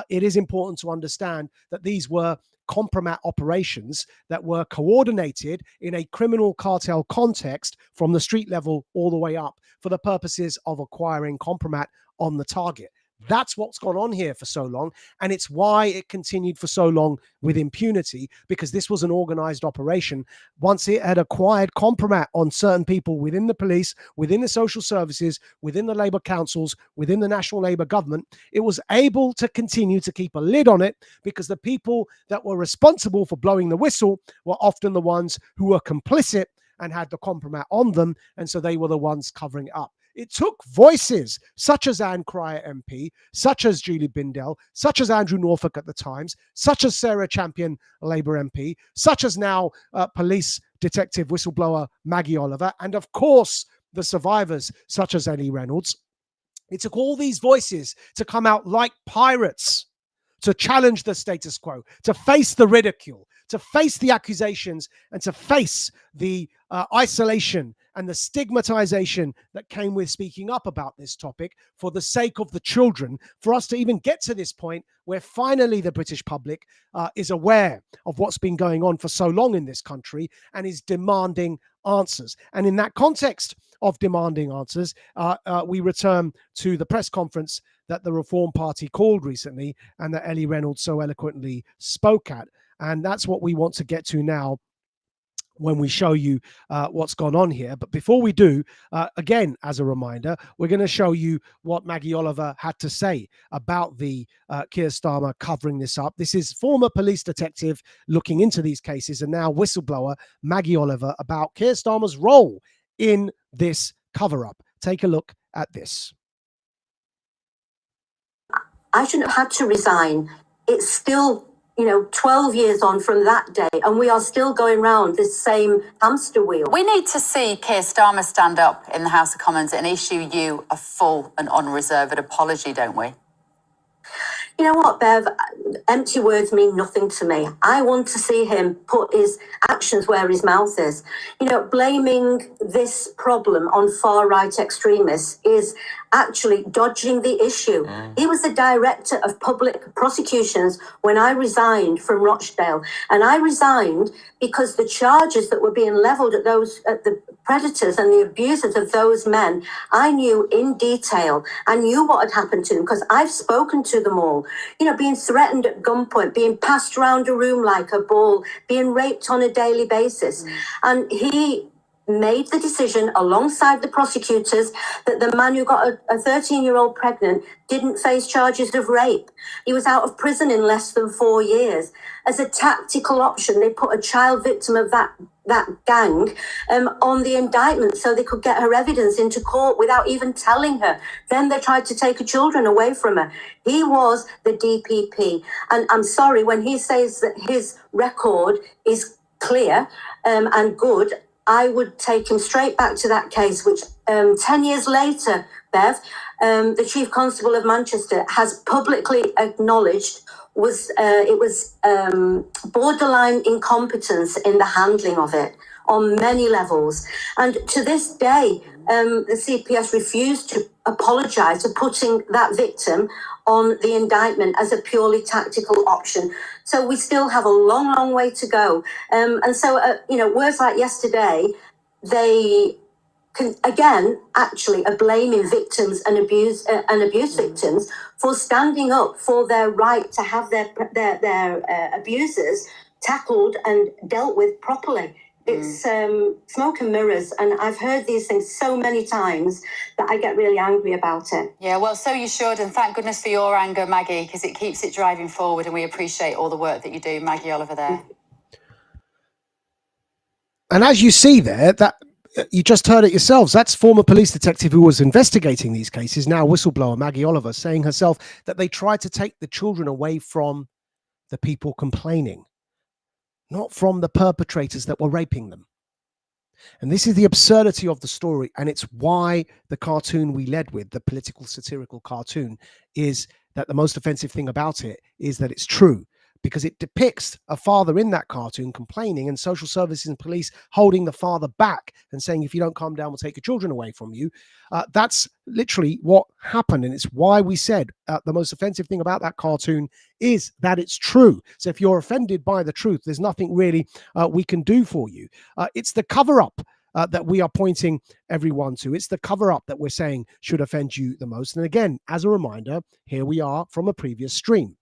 it is important to understand that these were compromat operations that were coordinated in a criminal cartel context from the street level all the way up for the purposes of acquiring compromat on the target. That's what's gone on here for so long, and it's why it continued for so long with impunity, because this was an organized operation. Once it had acquired compromat on certain people within the police, within the social services, within the Labour councils, within the National Labour government, it was able to continue to keep a lid on it, because the people that were responsible for blowing the whistle were often the ones who were complicit and had the compromat on them, and so they were the ones covering it up. It took voices such as Anne Cryer MP, such as Julie Bindel, such as Andrew Norfolk at the Times, such as Sarah Champion, Labour MP, such as now police detective whistleblower Maggie Oliver, and of course, the survivors such as Ellie Reynolds. It took all these voices to come out like pirates, to challenge the status quo, to face the ridicule, to face the accusations, and to face the isolation and the stigmatization that came with speaking up about this topic for the sake of the children, for us to even get to this point where finally the British public is aware of what's been going on for so long in this country and is demanding answers. And in that context of demanding answers, we return to the press conference that the Reform Party called recently and that Ellie Reynolds so eloquently spoke at. And that's what we want to get to now when we show you what's gone on here. But before we do, again, as a reminder, we're going to show you what Maggie Oliver had to say about the Keir Starmer covering this up. This is former police detective looking into these cases and now whistleblower Maggie Oliver about Keir Starmer's role in this cover-up. Take a look at this. I shouldn't have had to resign. It's still, 12 years on from that day, and we are still going round this same hamster wheel. We need to see Keir Starmer stand up in the House of Commons and issue you a full and unreserved apology, don't we? You know what, Bev? Empty words mean nothing to me. I want to see him put his actions where his mouth is. Blaming this problem on far-right extremists is actually dodging the issue. He was the director of public prosecutions when I resigned from Rochdale. And I resigned because the charges that were being levelled at the predators and the abusers of those men, I knew in detail. I knew what had happened to them because I've spoken to them all. Being threatened at gunpoint, being passed around a room like a ball, being raped on a daily basis. And he made the decision alongside the prosecutors that the man who got a 13-year-old pregnant didn't face charges of rape. He was out of prison in less than 4 years. As a tactical option, they put a child victim of that gang on the indictment so they could get her evidence into court without even telling her. Then they tried to take her children away from her. He was the DPP. And I'm sorry, when he says that his record is clear and good, I would take him straight back to that case, which 10 years later, Bev, the Chief Constable of Manchester has publicly acknowledged was borderline incompetence in the handling of it on many levels. And to this day, the CPS refused to apologise for putting that victim on the indictment as a purely tactical option. So we still have a long, long way to go. And so, words like yesterday, they can, again, actually are blaming victims and abuse victims for standing up for their right to have their abusers tackled and dealt with properly. It's smoke and mirrors, and I've heard these things so many times that I get really angry about it. Yeah, well, so you should, and thank goodness for your anger, Maggie, because it keeps it driving forward, and we appreciate all the work that you do, Maggie Oliver there. And as you see there, that you just heard it yourselves, that's former police detective who was investigating these cases, now whistleblower Maggie Oliver, saying herself that they tried to take the children away from the people complaining, not from the perpetrators that were raping them. And this is the absurdity of the story, and it's why the cartoon we led with, the political satirical cartoon, is that the most offensive thing about it is that it's true, because it depicts a father in that cartoon complaining and social services and police holding the father back and saying, if you don't calm down, we'll take your children away from you. That's literally what happened. And it's why we said the most offensive thing about that cartoon is that it's true. So if you're offended by the truth, there's nothing really we can do for you. It's the cover-up that we are pointing everyone to. It's the cover-up that we're saying should offend you the most. And again, as a reminder, here we are from a previous stream.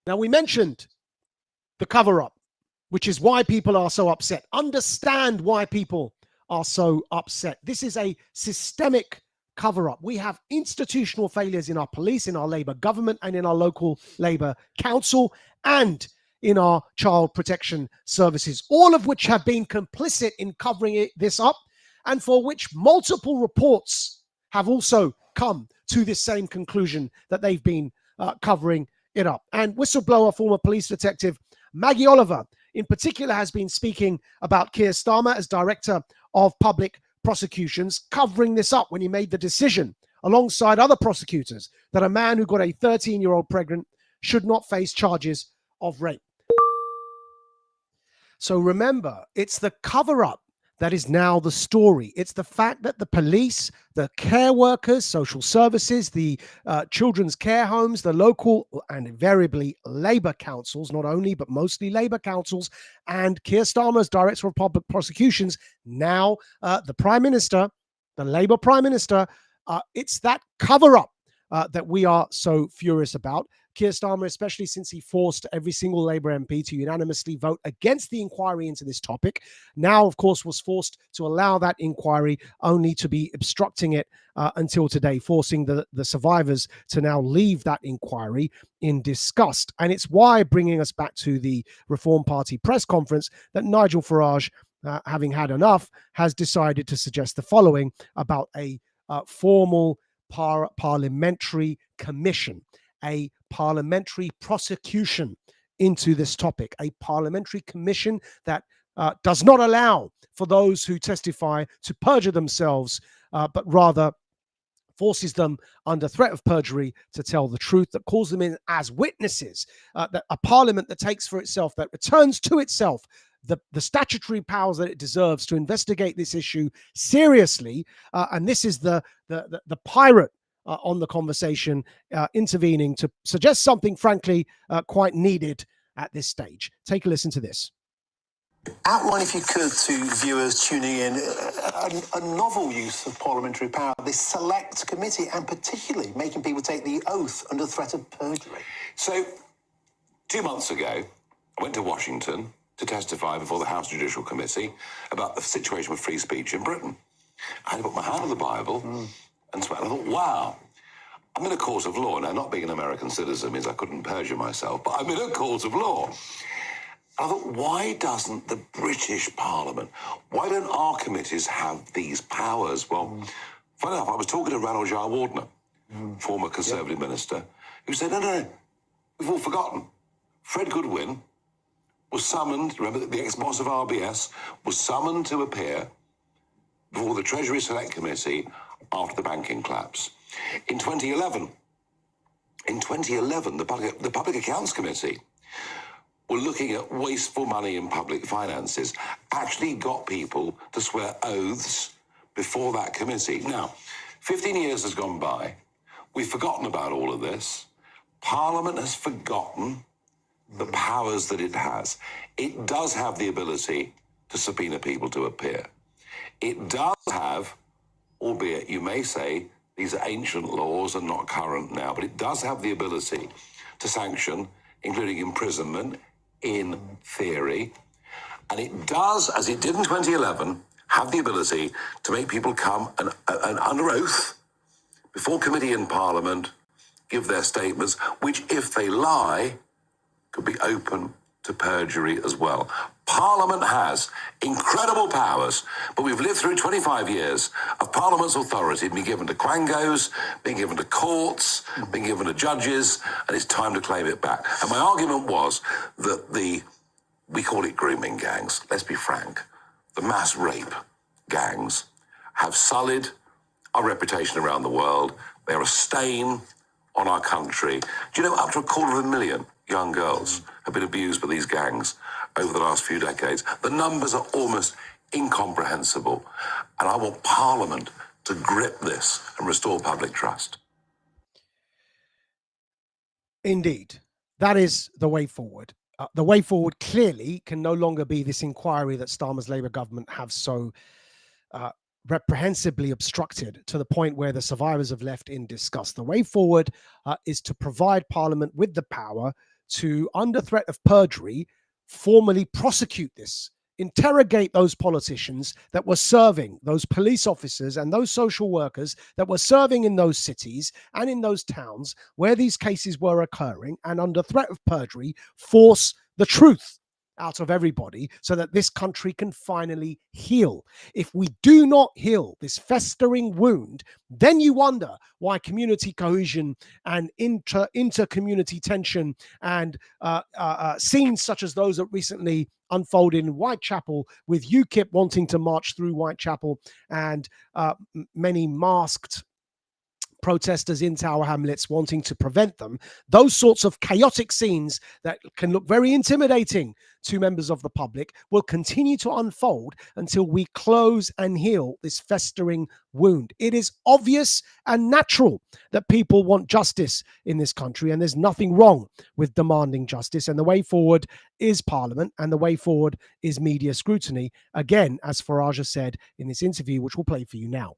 Now, we mentioned the cover-up, which is why people are so upset. Understand why people are so upset. This is a systemic cover-up. We have institutional failures in our police, in our Labour government, and in our local Labour council, and in our child protection services, all of which have been complicit in covering this up, and for which multiple reports have also come to this same conclusion that they've been covering it up. And whistleblower, former police detective Maggie Oliver in particular has been speaking about Keir Starmer as Director of Public Prosecutions, covering this up when he made the decision alongside other prosecutors that a man who got a 13-year-old pregnant should not face charges of rape. So remember, it's the cover-up that is now the story. It's the fact that the police, the care workers, social services, the children's care homes, the local and invariably Labour councils, not only, but mostly Labour councils, and Keir Starmer as Director of Public Prosecutions, now the Prime Minister, the Labour Prime Minister, it's that cover-up that we are so furious about. Keir Starmer, especially since he forced every single Labour MP to unanimously vote against the inquiry into this topic, now, of course, was forced to allow that inquiry, only to be obstructing it until today, forcing the survivors to now leave that inquiry in disgust. And it's why, bringing us back to the Reform Party press conference, that Nigel Farage, having had enough, has decided to suggest the following about a formal parliamentary commission, a parliamentary prosecution into this topic, a parliamentary commission that does not allow for those who testify to perjure themselves, but rather forces them under threat of perjury to tell the truth, that calls them in as witnesses, that a parliament that takes for itself, that returns to itself the statutory powers that it deserves to investigate this issue seriously. And this is the pirate on the conversation, intervening to suggest something, frankly, quite needed at this stage. Take a listen to this. Outline, if you could, to viewers tuning in, a novel use of parliamentary power, this select committee, and particularly making people take the oath under threat of perjury. So, 2 months ago, I went to Washington to testify before the House Judicial Committee about the situation with free speech in Britain. I had to put my hand on the Bible and swear. I thought, wow, I'm in a court of law. Now, not being an American citizen means I couldn't perjure myself, but I'm in a court of law. I thought, why doesn't the British Parliament, why don't our committees have these powers? Well, funny enough, I was talking to Ranald Jawardner, former Conservative minister, who said, no, we've all forgotten. Fred Goodwin was summoned, remember, the ex-boss of RBS, was summoned to appear before the Treasury Select Committee after the banking collapse. In 2011, the Public Accounts Committee were looking at wasteful money in public finances, actually got people to swear oaths before that committee. Now, 15 years has gone by. We've forgotten about all of this. Parliament has forgotten the powers that it has. It does have the ability to subpoena people to appear. It does have, albeit you may say these are ancient laws and not current now, but it does have the ability to sanction, including imprisonment, in theory. And it does, as it did in 2011, have the ability to make people come and under oath before committee in Parliament, give their statements, which, if they lie, could be open to perjury as well. Parliament has incredible powers, but we've lived through 25 years of Parliament's authority being given to quangos, being given to courts, being given to judges, and it's time to claim it back. And my argument was that we call it grooming gangs, let's be frank, the mass rape gangs have sullied our reputation around the world. They're a stain on our country. Do you know up to 250,000 young girls have been abused by these gangs over the last few decades? The numbers are almost incomprehensible. And I want Parliament to grip this and restore public trust. Indeed, that is the way forward. The way forward clearly can no longer be this inquiry that Starmer's Labour government have so reprehensibly obstructed, to the point where the survivors have left in disgust. The way forward is to provide Parliament with the power to, under threat of perjury, formally prosecute this, interrogate those politicians that were serving, those police officers and those social workers that were serving in those cities and in those towns where these cases were occurring, and under threat of perjury, force the truth out of everybody so that this country can finally heal. If we do not heal this festering wound, then you wonder why community cohesion and inter-community tension and scenes such as those that recently unfolded in Whitechapel, with UKIP wanting to march through Whitechapel and many masked protesters in Tower Hamlets wanting to prevent them. Those sorts of chaotic scenes that can look very intimidating to members of the public will continue to unfold until we close and heal this festering wound. It is obvious and natural that people want justice in this country, and there's nothing wrong with demanding justice. And the way forward is Parliament, and the way forward is media scrutiny. Again, as Farage has said in this interview, which we'll play for you now.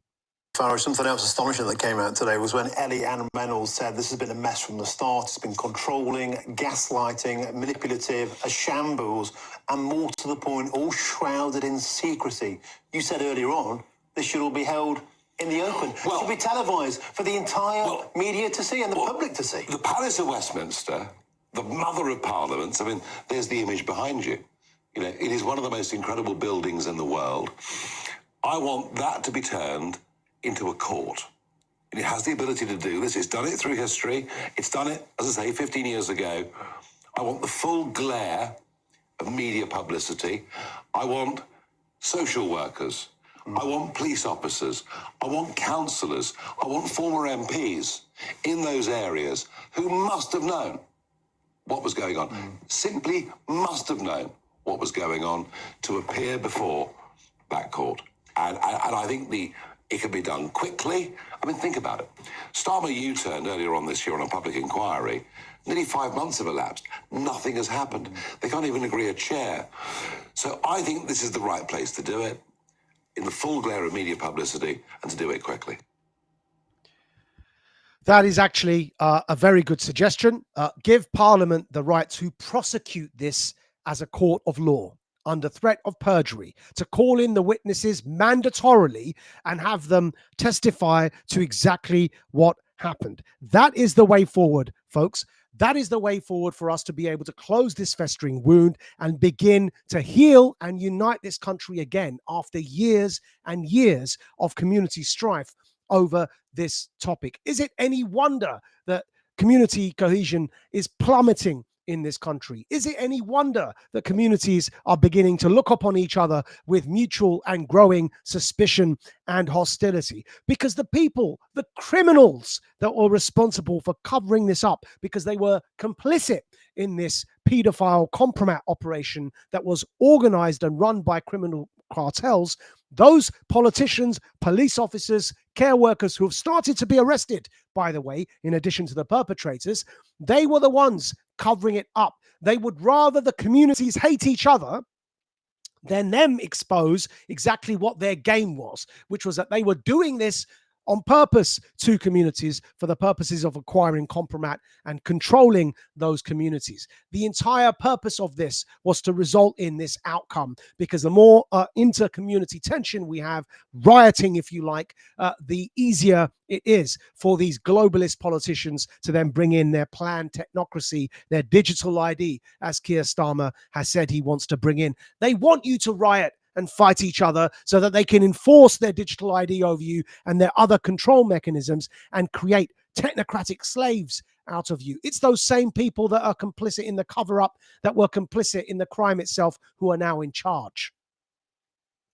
Farage, something else astonishing that came out today was when Ellie Ann Reynolds said this has been a mess from the start. It's been controlling, gaslighting, manipulative, a shambles, and more to the point, all shrouded in secrecy. You said earlier on this should all be held in the open. Well, should be televised for the entire media to see and the public to see. The Palace of Westminster, the mother of parliaments, I mean, there's the image behind you. You know, it is one of the most incredible buildings in the world. I want that to be turned into a court. And it has the ability to do this. It's done it through history. It's done it, as I say, 15 years ago. I want the full glare of media publicity. I want social workers. I want police officers. I want councillors. I want former MPs in those areas who must have known what was going on. Simply must have known what was going on to appear before that court. And I think it can be done quickly. I mean, think about it. Starmer U-turned earlier on this year on a public inquiry. Nearly 5 months have elapsed. Nothing has happened. They can't even agree a chair. So I think this is the right place to do it, in the full glare of media publicity, and to do it quickly. That is actually a very good suggestion. Give Parliament the right to prosecute this as a court of law under threat of perjury, to call in the witnesses mandatorily and have them testify to exactly what happened. That is the way forward, folks. That is the way forward for us to be able to close this festering wound and begin to heal and unite this country again after years and years of community strife over this topic. Is it any wonder that community cohesion is plummeting in this country? Is it any wonder that communities are beginning to look upon each other with mutual and growing suspicion and hostility? Because the people, the criminals that were responsible for covering this up, because they were complicit in this paedophile compromat operation that was organized and run by criminal cartels, those politicians, police officers, care workers who have started to be arrested, by the way, in addition to the perpetrators, they were the ones covering it up. They would rather the communities hate each other than them expose exactly what their game was, which was that they were doing this on purpose to communities for the purposes of acquiring compromat and controlling those communities. The entire purpose of this was to result in this outcome, because the more inter-community tension we have, rioting, if you like, the easier it is for these globalist politicians to then bring in their planned technocracy, their digital ID, as Keir Starmer has said he wants to bring in. They want you to riot and fight each other so that they can enforce their digital ID over you and their other control mechanisms and create technocratic slaves out of you. It's those same people that are complicit in the cover-up, that were complicit in the crime itself, who are now in charge.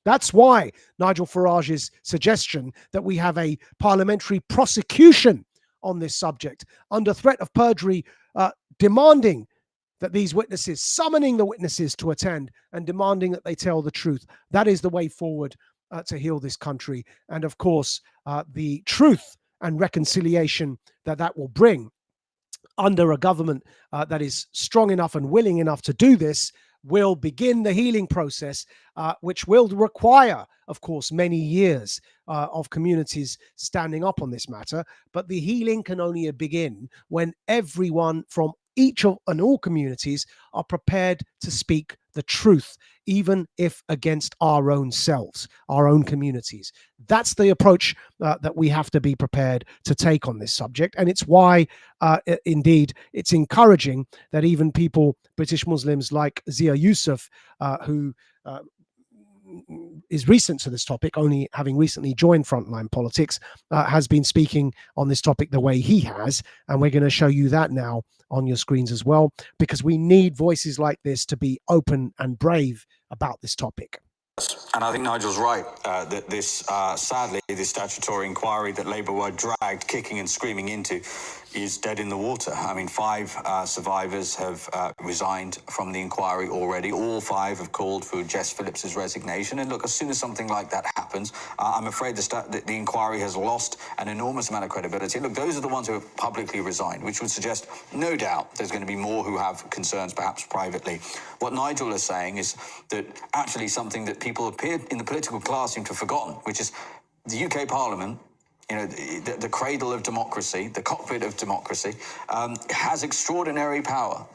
That's why Nigel Farage's suggestion that we have a parliamentary prosecution on this subject under threat of perjury, demanding that these witnesses, summoning the witnesses to attend and demanding that they tell the truth. That is the way forward to heal this country. And of course, the truth and reconciliation that will bring under a government that is strong enough and willing enough to do this will begin the healing process, which will require, of course, many years of communities standing up on this matter. But the healing can only begin when everyone from each of and all communities are prepared to speak the truth, even if against our own selves, our own communities. That's the approach that we have to be prepared to take on this subject. And it's why, indeed, it's encouraging that even people, British Muslims like Zia Yusuf, who is recent to this topic, only having recently joined Frontline Politics, has been speaking on this topic the way he has. And we're going to show you that now on your screens as well, because we need voices like this to be open and brave about this topic. And I think Nigel's right that this, sadly, this statutory inquiry that Labour were dragged kicking and screaming into is dead in the water. I mean, 5 survivors have resigned from the inquiry already. All 5 have called for Jess Phillips's resignation. And look, as soon as something like that happens, I'm afraid the inquiry has lost an enormous amount of credibility. Look, those are the ones who have publicly resigned, which would suggest, no doubt, there's going to be more who have concerns, perhaps privately. What Nigel is saying is that actually something that people in the political class seem to have forgotten, which is the UK Parliament, you know, the cradle of democracy, the cockpit of democracy, has extraordinary power.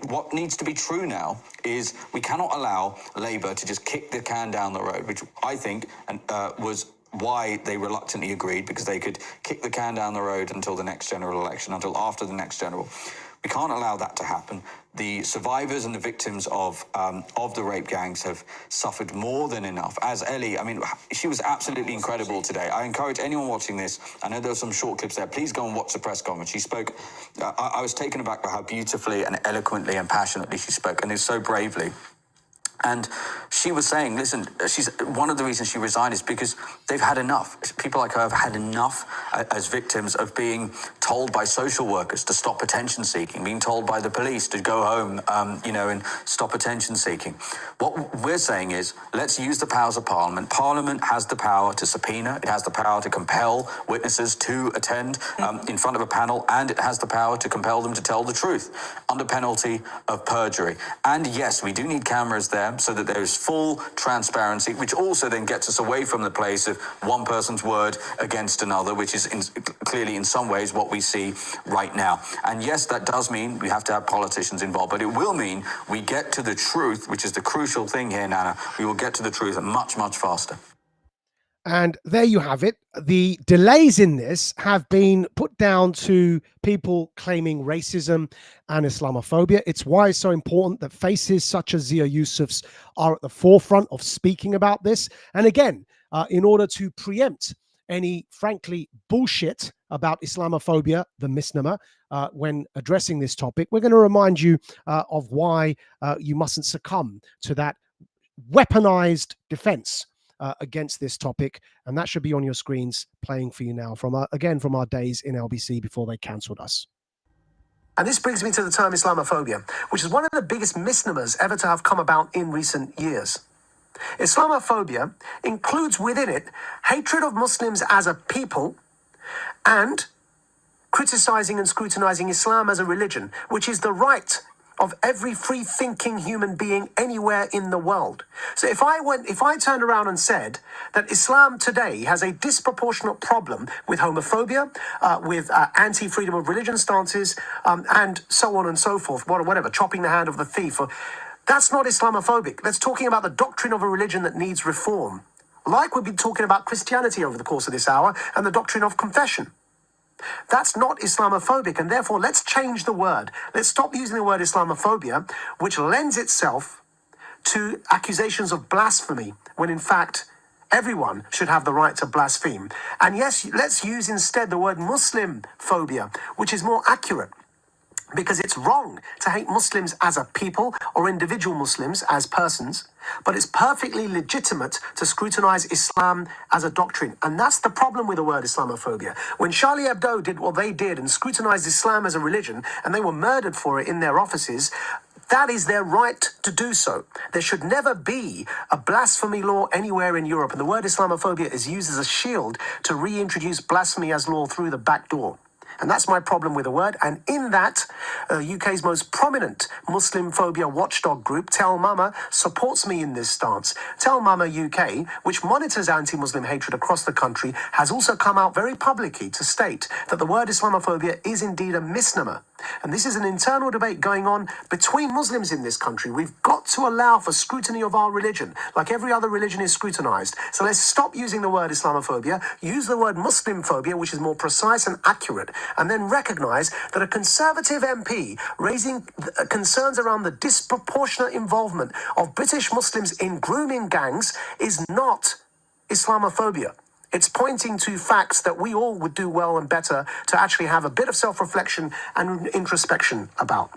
What needs to be true now is we cannot allow Labour to just kick the can down the road, which I think was why they reluctantly agreed, because they could kick the can down the road until the next general election, until after the next general. We can't allow that to happen. The survivors and the victims of the rape gangs have suffered more than enough. As Ellie, I mean, she was absolutely incredible today. I encourage anyone watching this, I know there were some short clips there, please go and watch the press conference. She spoke, I was taken aback by how beautifully and eloquently and passionately she spoke, and so bravely. And she was saying, listen, she's one of the reasons she resigned is because they've had enough. People like her have had enough as victims of being told by social workers to stop attention seeking, being told by the police to go home, and stop attention seeking. What we're saying is, let's use the powers of Parliament. Parliament has the power to subpoena. It has the power to compel witnesses to attend in front of a panel, and it has the power to compel them to tell the truth under penalty of perjury. And yes, we do need cameras there, so that there is full transparency, which also then gets us away from the place of one person's word against another, which is clearly in some ways what we see right now. And yes, that does mean we have to have politicians involved, but it will mean we get to the truth, which is the crucial thing here, Nana. We will get to the truth much, much faster. And there you have it. The delays in this have been put down to people claiming racism and Islamophobia. It's why it's so important that faces such as Zia Yusuf's are at the forefront of speaking about this. And again, in order to preempt any, frankly, bullshit about Islamophobia, the misnomer, when addressing this topic, we're going to remind you of why you mustn't succumb to that weaponized defense against this topic, and that should be on your screens playing for you now from our days in LBC before they cancelled us. And this brings me to the term Islamophobia, which is one of the biggest misnomers ever to have come about in recent years. Islamophobia includes within it hatred of Muslims as a people and criticizing and scrutinizing Islam as a religion, which is the right of every free-thinking human being anywhere in the world. So if I turned around and said that Islam today has a disproportionate problem with homophobia, with anti-freedom of religion stances, and so on and so forth, whatever, chopping the hand of the thief, that's not Islamophobic. That's talking about the doctrine of a religion that needs reform. Like we've been talking about Christianity over the course of this hour and the doctrine of confession. That's not Islamophobic, and therefore let's change the word. Let's stop using the word Islamophobia, which lends itself to accusations of blasphemy, when in fact everyone should have the right to blaspheme. And yes, let's use instead the word Muslim phobia, which is more accurate. Because it's wrong to hate Muslims as a people or individual Muslims as persons, but it's perfectly legitimate to scrutinize Islam as a doctrine. And that's the problem with the word Islamophobia. When Charlie Hebdo did what they did and scrutinized Islam as a religion, and they were murdered for it in their offices, that is their right to do so. There should never be a blasphemy law anywhere in Europe. And the word Islamophobia is used as a shield to reintroduce blasphemy as law through the back door. And that's my problem with the word. And in that, UK's most prominent Muslim phobia watchdog group, Tell Mama, supports me in this stance. Tell Mama UK, which monitors anti-Muslim hatred across the country, has also come out very publicly to state that the word Islamophobia is indeed a misnomer. And this is an internal debate going on between Muslims in this country. We've got to allow for scrutiny of our religion, like every other religion is scrutinized. So let's stop using the word Islamophobia, use the word Muslim phobia, which is more precise and accurate, and then recognize that a Conservative MP raising concerns around the disproportionate involvement of British Muslims in grooming gangs is not Islamophobia. It's pointing to facts that we all would do well and better to actually have a bit of self-reflection and introspection about.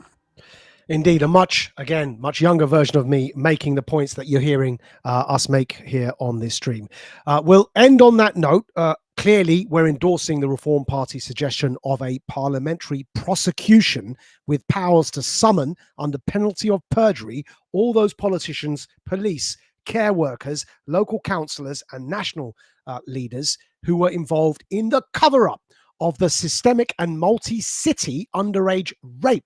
Indeed, a much younger version of me making the points that you're hearing us make here on this stream. We'll end on that note. Clearly, we're endorsing the Reform Party's suggestion of a parliamentary prosecution with powers to summon, under penalty of perjury, all those politicians, police, care workers, local councillors, and national leaders who were involved in the cover-up of the systemic and multi-city underage rape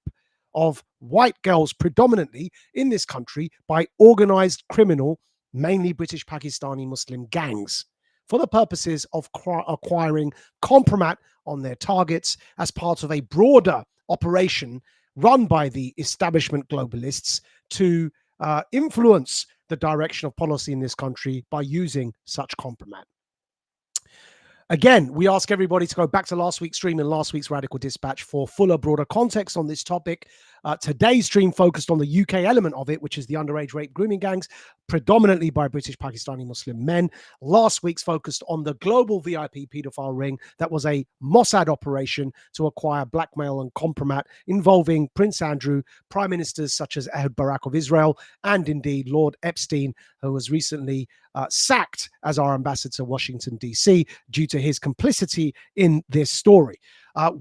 of white girls predominantly in this country by organized criminal, mainly British Pakistani Muslim gangs, for the purposes of acquiring compromat on their targets as part of a broader operation run by the establishment globalists to influence the direction of policy in this country by using such compromat. Again, we ask everybody to go back to last week's stream and last week's Radical Dispatch for fuller, broader context on this topic. Today's stream focused on the UK element of it, which is the underage rape grooming gangs, predominantly by British Pakistani Muslim men. Last week's focused on the global VIP paedophile ring that was a Mossad operation to acquire blackmail and compromat involving Prince Andrew, prime ministers such as Ehud Barak of Israel, and indeed Lord Epstein, who was recently sacked as our ambassador to Washington, D.C. due to his complicity in this story.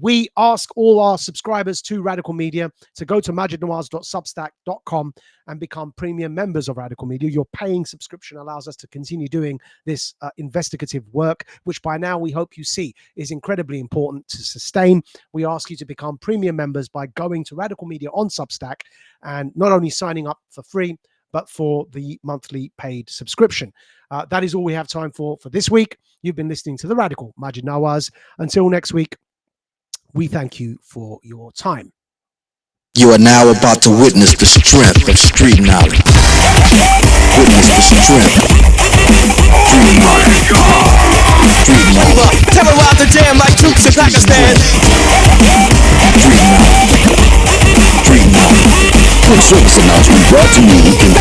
We ask all our subscribers to Radical Media to go to majidnawaz.substack.com and become premium members of Radical Media. Your paying subscription allows us to continue doing this investigative work, which by now we hope you see is incredibly important to sustain. We ask you to become premium members by going to Radical Media on Substack and not only signing up for free, but for the monthly paid subscription. That is all we have time for this week. You've been listening to The Radical, Majid Nawaz. Until next week, we thank you for your time. You are now about to witness the strength of street knowledge. Witness the strength. Street knowledge. Street knowledge. Terrorize the jam like troops in Pakistan. Street knowledge. Street knowledge. Quick service announcement brought to you in